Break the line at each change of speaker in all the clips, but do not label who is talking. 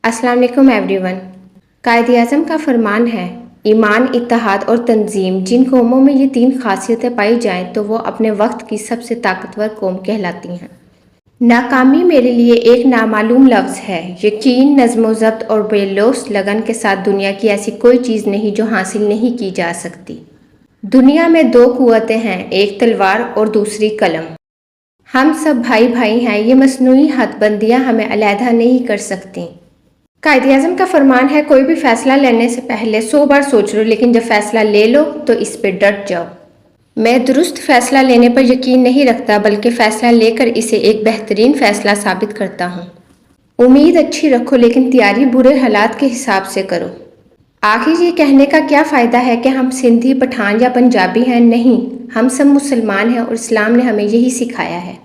अस्सलाम वालेकुम एवरीवन। कायद आज़म का फरमान है, ईमान, इत्तेहाद और तंजीम। जिन कौमों में ये तीन खासियतें पाई जाएं तो वो अपने वक्त की सबसे ताकतवर कौम कहलाती हैं। नाकामी मेरे लिए एक नामालूम लफ्ज़ है। यकीन, नज़्म ज़ब्त और बेलौस लगन के साथ दुनिया की ऐसी कोई चीज़ नहीं जो हासिल नहीं की जा सकती। दुनिया में दो कुव्वतें हैं, एक तलवार और दूसरी कलम। हम सब भाई भाई हैं, ये मसनूई हदबंदियाँ हमें अलहदा नहीं कर सकती। कायद आज़म का फरमान है, कोई भी फैसला लेने से पहले 100 बार सोच लो, लेकिन जब फैसला ले लो तो इस पे डट जाओ। मैं दुरुस्त फैसला लेने पर यकीन नहीं रखता, बल्कि फैसला लेकर इसे एक बेहतरीन फैसला साबित करता हूँ। उम्मीद अच्छी रखो, लेकिन तैयारी बुरे हालात के हिसाब से करो। आखिर ये कहने का क्या फ़ायदा है कि हम सिंधी, पठान या पंजाबी हैं? नहीं, हम सब मुसलमान हैं और इस्लाम ने हमें यही सिखाया है।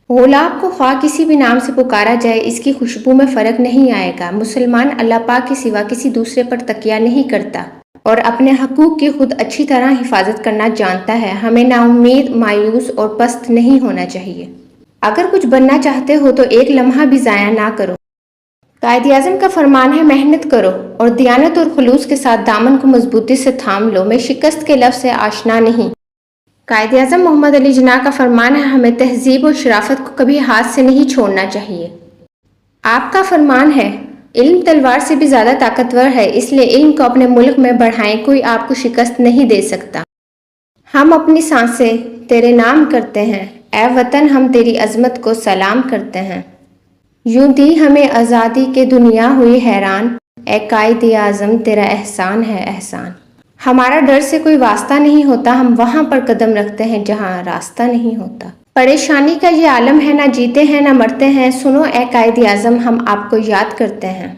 औलाद को ख्वाह किसी भी नाम से पुकारा जाए, इसकी खुशबू में फ़र्क नहीं आएगा। मुसलमान अल्लाह पाक के सिवा किसी दूसरे पर तकिया नहीं करता और अपने हकूक़ की खुद अच्छी तरह हिफाजत करना जानता है। हमें नाउम्मीद, मायूस और पस्त नहीं होना चाहिए। अगर कुछ बनना चाहते हो तो एक लम्हा भी ज़ाया ना करो। कायद आज़म का फरमान है, मेहनत करो और दियानत और खुलूस के साथ दामन को मजबूती से थाम लो। मैं शिकस्त के लफ्ज़ से आशना नहीं। कायद आज़म मोहम्मद अली जिन्ना का फरमान है, हमें तहजीब और शराफत को कभी हाथ से नहीं छोड़ना चाहिए। आपका फरमान है, इल्म तलवार से भी ज़्यादा ताकतवर है, इसलिए इल्म को अपने मुल्क में बढ़ाएं, कोई आपको शिकस्त नहीं दे सकता। हम अपनी सांसें तेरे नाम करते हैं, ए वतन हम तेरी अजमत को सलाम करते हैं। यूं दी हमें आज़ादी के दुनिया हुई हैरान, ए कायद आज़म तेरा एहसान है एहसान। हमारा डर से कोई वास्ता नहीं होता, हम वहाँ पर कदम रखते हैं जहाँ रास्ता नहीं होता। परेशानी का ये आलम है, ना जीते हैं ना मरते हैं, सुनो ए कायद आज़म हम आपको याद करते हैं।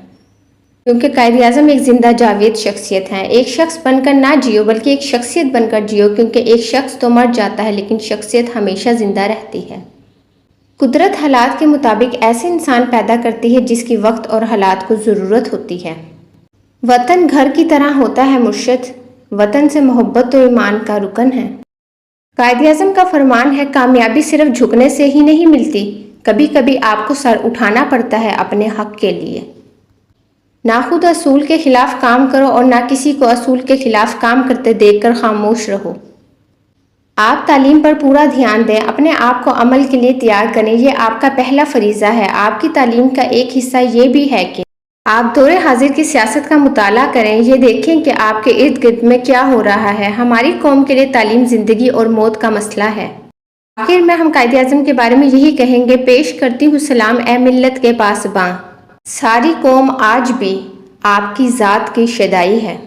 क्योंकि कायद आज़म एक जिंदा जावेद शख्सियत है। एक शख्स बनकर ना जियो, बल्कि एक शख्सियत बनकर जियो, क्योंकि एक शख्स तो मर जाता है लेकिन शख्सियत हमेशा जिंदा रहती है। कुदरत हालात के मुताबिक ऐसे इंसान पैदा करती है जिसकी वक्त और हालात को ज़रूरत होती है। वतन घर की तरह होता है मुर्शिद, वतन से मोहब्बत तो ईमान का रुकन है। कायद आज़म का फरमान है, कामयाबी सिर्फ झुकने से ही नहीं मिलती, कभी कभी आपको सर उठाना पड़ता है अपने हक के लिए। ना खुद असूल के खिलाफ काम करो और ना किसी को असूल के खिलाफ काम करते देखकर खामोश रहो। आप तालीम पर पूरा ध्यान दें, अपने आप को अमल के लिए तैयार करें, ये आपका पहला फरीज़ा है। आपकी तालीम का एक हिस्सा ये भी है कि आप दौरे हाजिर की सियासत का मुताला करें, ये देखें कि आपके इर्द गिर्द में क्या हो रहा है। हमारी कौम के लिए तालीम ज़िंदगी और मौत का मसला है। आखिर में हम कायद आज़म के बारे में यही कहेंगे, पेश करती हूँ सलाम ए मिल्लत के पासबां, सारी कौम आज भी आपकी ज़ात की शदाई है।